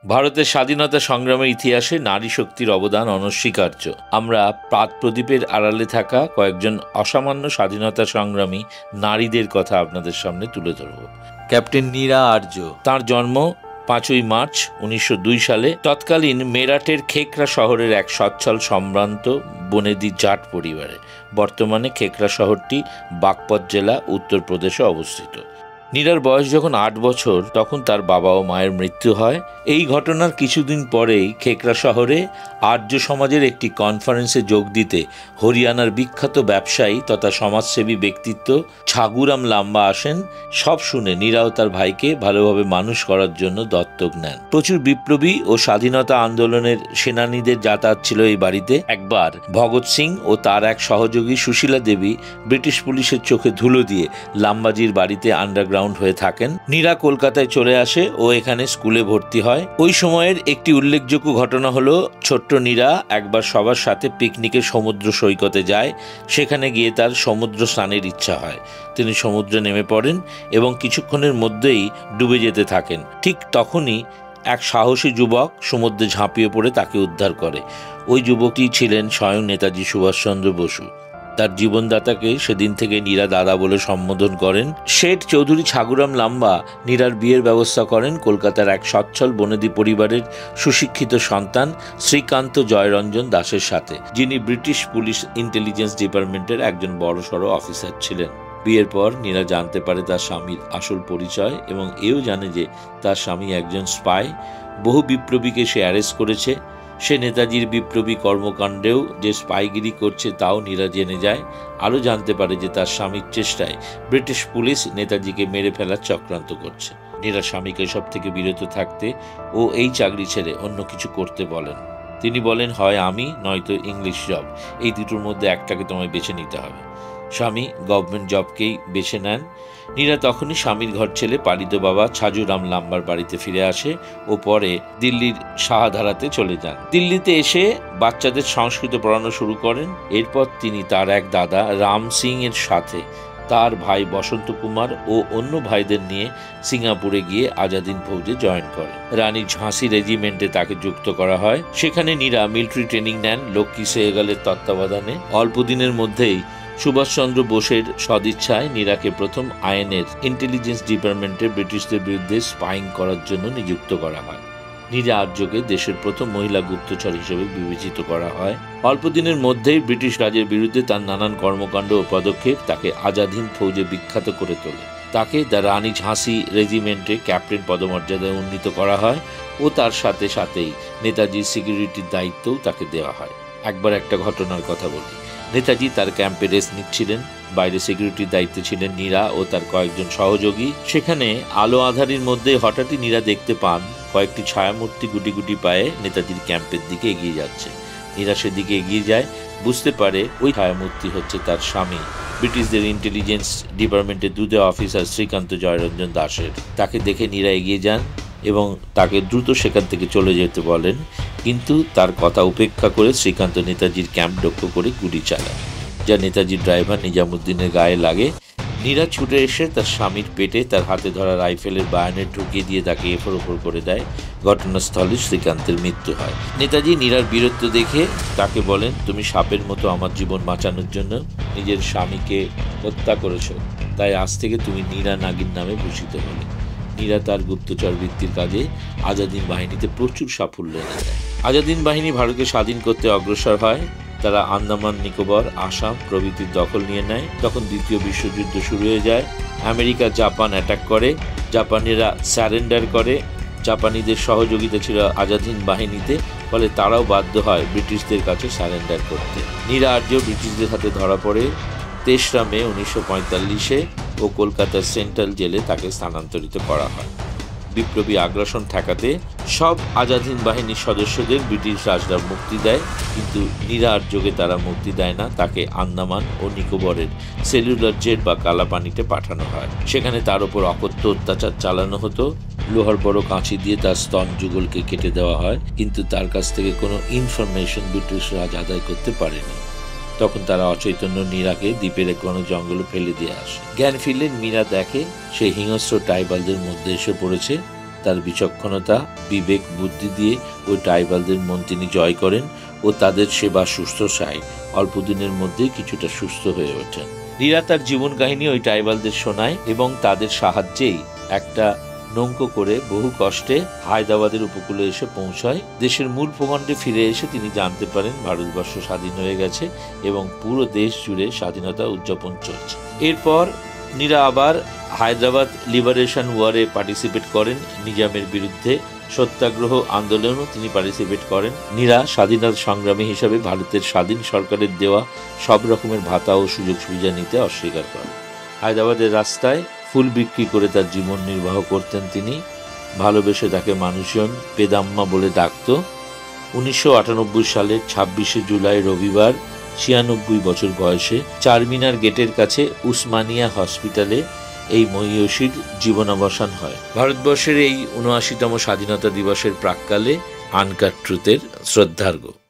ভারতের স্বাধীনতা সংগ্রামের ইতিহাসে নারী শক্তির অবদান অনস্বীকার্য। আমরা প্রাতপ্রদীপের আড়ালে থাকা কয়েকজন অসামান্য স্বাধীনতা সংগ্রামী নারীদের কথা আপনাদের সামনে তুলে ধরব। ক্যাপ্টেন নীরা আর্য। তার জন্ম 5ই মার্চ 1902 সালে তৎকালীন মেরাটের খেকরা শহরের এক সচ্ছল সম্ভ্রান্ত বনেদি জাট পরিবারে। বর্তমানে খেকরা শহরটি বাগপত জেলা, উত্তরপ্রদেশে অবস্থিত। নীরার বয়স যখন 8 বছর তখন তার বাবা ও মায়ের মৃত্যু হয়। এই ঘটনার কিছুদিন পরেই খেকরা শহরে আর্য সমাজের একটি কনফারেন্সে যোগ দিতে হরিয়ানার বিখ্যাত ব্যবসায়ী তথা সমাজসেবী ব্যক্তিত্ব ছাগুরাম লাম্বা আসেন। সব শুনে নীরাও তার ভাইকে ভালোভাবে মানুষ করার জন্য দত্তক নেন। প্রচুর বিপ্লবী ও স্বাধীনতা আন্দোলনের সেনানীদের যাতায়াত ছিল এই বাড়িতে। একবার ভগৎ সিং ও তার এক সহযোগী সুশীলা দেবী ব্রিটিশ পুলিশের চোখে ধুলো দিয়ে লাম্বাজির বাড়িতে আন্ডারগ্রাউন্ড হয়ে থাকেন। নীরা কলকাতায় চলে আসে ও এখানে স্কুলে ভর্তি হয়। ওই সময়ের একটি উল্লেখযোগ্য ঘটনা হলো, ছোট্ট নীরা একবার সবার সাথে পিকনিকে সমুদ্র সৈকতে যায়। সেখানে গিয়ে তার সমুদ্র স্নানের ইচ্ছা হয়। তিনি সমুদ্রে নেমে পড়েন এবং কিছুক্ষণের মধ্যেই ডুবে যেতে থাকেন। ঠিক তখনই এক সাহসী যুবক সমুদ্রে ঝাঁপিয়ে পড়ে তাকে উদ্ধার করে। ওই যুবকটি ছিলেন স্বয়ং নেতাজি সুভাষচন্দ্র বসু। তার জীবনদাতাকে সেদিন থেকে নীরা দাদা বলে সম্বোধন করেন। শেঠ চৌধুরী ছাগুরাম লাম্বা নীরার বিয়ের ব্যবস্থা করেন কলকাতার এক সচ্ছল বনেদি পরিবারের সুশিক্ষিত সন্তান শ্রীকান্ত জয়রঞ্জন দাসের সাথে, যিনি ব্রিটিশ পুলিশ ইন্টেলিজেন্স ডিপার্টমেন্টের একজন বড়সড় অফিসার ছিলেন। বিয়ের পর নীরা জানতে পারে তার স্বামীর আসল পরিচয় এবং এও জানে যে তার স্বামী একজন স্পাই। বহু বিপ্লবীকে সে অ্যারেস্ট করেছে। সে নেতাজির বিপ্লবী কর্মকাণ্ডেও যে স্পাইগিরি করছে তাও নীরা জেনে যায়। আরও জানতে পারে যে তার স্বামীর চেষ্টায় ব্রিটিশ পুলিশ নেতাজিকে মেরে ফেলার চক্রান্ত করছে। নীরা স্বামীকে সব থেকে বিরত থাকতে ও এই চাকরি ছেড়ে অন্য কিছু করতে বলেন। তিনি বলেন, হয় আমি নয়তো ইংলিশ জব, এই দুটোর মধ্যে একটাকে তোমায় বেছে নিতে হবে। স্বামী গভর্নমেন্ট জবকেই বেছে নেন। নীরা তখনই স্বামীর ঘর ছেলে পালিত বাবা ছাজুরাম লাম্বার বাড়িতে ফিরে আসে ও পরে দিল্লির শাহধারাতে চলে যান। দিল্লিতে এসে বাচ্চাদের সংস্কৃত পড়ানো শুরু করেন। এরপর তিনি তার এক দাদা রাম সিং এর সাথে তার ভাই বসন্ত কুমার ও অন্য ভাইদের নিয়ে সিঙ্গাপুরে গিয়ে আজাদিন ফৌজে জয়েন করেন। রানী ঝাঁসি রেজিমেন্টে তাকে যুক্ত করা হয়। সেখানে নীরা মিলিটারি ট্রেনিং নেন লক্ষ্মী সেহগালের তত্ত্বাবধানে। অল্প দিনের মধ্যেই সুভাষচন্দ্র বোসের সদিচ্ছায় নীরাকে প্রথম আইএনএর ইন্টেলিজেন্স ডিপার্টমেন্টে ব্রিটিশদের বিরুদ্ধে স্পাইং করার জন্য নিযুক্ত করা হয়। নীরা আর্যকে দেশের প্রথম মহিলা গুপ্তচর হিসেবে বিবেচিত করা হয়। অল্প দিনের মধ্যেই ব্রিটিশ রাজের বিরুদ্ধে তার নানান কর্মকাণ্ড ও পদক্ষেপ তাকে আজাদ হিন্দ ফৌজে বিখ্যাত করে তোলে। তাকে দ্য রানী ঝাঁসি রেজিমেন্টে ক্যাপ্টেন পদমর্যাদায় উন্নীত করা হয় ও তার সাথে সাথেই নেতাজির সিকিউরিটির দায়িত্বও তাকে দেওয়া হয়। একবার একটা ঘটনার কথা বলি। নেতাজি তার ক্যাম্পে রেস্ট নিচ্ছিলেন। বাইরে সিকিউরিটির দায়িত্বে ছিলেন নীরা ও তার কয়েকজন সহযোগী। সেখানে আলো আঁধারির মধ্যে হঠাৎই নীরা দেখতে পান কয়েকটি ছায়ামূর্তি গুটি গুটি পায়ে নেতাজির ক্যাম্পের দিকে এগিয়ে যাচ্ছে। নীরা সেদিকে এগিয়ে যায়, বুঝতে পারে ওই ছায়ামূর্তি হচ্ছে তার স্বামী, ব্রিটিশদের ইন্টেলিজেন্স ডিপার্টমেন্টের দুধে অফিসার শ্রীকান্ত জয়রঞ্জন দাসের। তাকে দেখে নীরা এগিয়ে যান এবং তাকে দ্রুত সেখান থেকে চলে যেতে বলেন, কিন্তু তার কথা উপেক্ষা করে শ্রীকান্ত নেতাজির ক্যাম্প লক্ষ্য করে গুলি চালায়, যা নেতাজির ড্রাইভার নিজামুদ্দিনের গায়ে লাগে। নীরা ছুটে এসে তার স্বামীর পেটে তার হাতে ধরা রাইফেলের বায়ানের ঢুকিয়ে দিয়ে তাকে এফর ওপর করে দেয়। ঘটনাস্থলে শ্রীকান্তের মৃত্যু হয়। নেতাজি নীরার বীরত্ব দেখে তাকে বলেন, তুমি সাপের মতো আমার জীবন বাঁচানোর জন্য নিজের স্বামীকে হত্যা করেছ, তাই আজ থেকে তুমি নীরা নাগিন নামে ভূষিত হলে। নীরা তার গুপ্তচর বৃত্তির কাজে আজাদিন বাহিনীতে প্রচুর সাফল্য এনে দেয়। আজাদিন বাহিনী ভারতকে স্বাধীন করতে অগ্রসর হয়। তারা আন্দামান নিকোবর, আসাম প্রভৃতির দখল নিয়ে নেয়। তখন দ্বিতীয় বিশ্বযুদ্ধ শুরু হয়ে যায়। আমেরিকা জাপান অ্যাটাক করে। জাপানিরা স্যারেন্ডার করে। জাপানিদের সহযোগিতা ছিল আজাদিন বাহিনীতে, ফলে তারাও বাধ্য হয় ব্রিটিশদের কাছে স্যারেন্ডার করতে। নীরা আর্য ব্রিটিশদের হাতে ধরা পড়ে। 3রা মে 1945-এ ও কলকাতার সেন্ট্রাল জেলে তাকে স্থানান্তরিত করা হয়। বিপ্লবী আগ্রাসন ঠেকাতে সব আজাদ হিন্দ বাহিনীর সদস্যদের ব্রিটিশ রাজরা মুক্তি দেয়, কিন্তু নীরা আর্যকে তারা মুক্তি দেয় না। তাকে আন্দামান ও নিকোবরের সেলুলার জেট বা কালাপানিতে পাঠানো হয়। সেখানে তার উপর অকথ্য অত্যাচার চালানো হতো। লোহার বড় কাঁচি দিয়ে তার স্তন যুগলকে কেটে দেওয়া হয়, কিন্তু তার কাছ থেকে কোনো ইনফরমেশন ব্রিটিশ রাজ আদায় করতে পারেনি। তখন তারা অচৈতন্য নীরাকে দ্বীপের কোনো জঙ্গলে ফেলে দিয়ে আসে। জ্ঞান ফিরলে মীরা দেখে সে হিংস্র ট্রাইবালদের মধ্যে এসে পড়েছে। তার বিচক্ষণতা, বিবেক, বুদ্ধি দিয়ে ওই ট্রাইবালদের মন তিনি জয় করেন ও তাদের সেবা শুশ্রূষায় অল্প দিনের মধ্যেই কিছুটা সুস্থ হয়ে ওঠেন। নীরা তার জীবন কাহিনী ওই ট্রাইবালদের শোনায় এবং তাদের সাহায্যেই একটা নৌকো করে বহু কষ্টে হায়দ্রাবাদের উপকূলে এসে পৌঁছায়। দেশের মূল ভূখণ্ডে ফিরে এসে তিনি জানতে পারেন ভারতবর্ষ স্বাধীন হয়ে গেছে এবং পুরো দেশ জুড়ে স্বাধীনতা উদযাপন চলছে। এরপর নীরা আবার হায়দ্রাবাদ লিবারেশন ওয়ারে পার্টিসিপেট করেন। নিজামের বিরুদ্ধে সত্যাগ্রহ আন্দোলনেও তিনি পার্টিসিপেট করেন। নীরা স্বাধীনতা সংগ্রামী হিসাবে ভারতের স্বাধীন সরকারের দেওয়া সব রকমের ভাতা ও সুযোগ সুবিধা নিতে অস্বীকার করেন। হায়দ্রাবাদের রাস্তায় ফুল বিক্রি করে তার জীবন নির্বাহ করতেন তিনি। ভালোবেসে তাকে মানুষজন পেদাম্মা বলে ডাকত। 1998 সালের 26শে জুলাই রবিবার 96 বছর বয়সে চারমিনার গেটের কাছে উসমানিয়া হসপিটালে এই মহীয়সীর জীবনাবসান হয়। ভারতবর্ষের এই 79তম স্বাধীনতা দিবসের প্রাক্কালে আনকাট ট্রুথের শ্রদ্ধার্ঘ্য।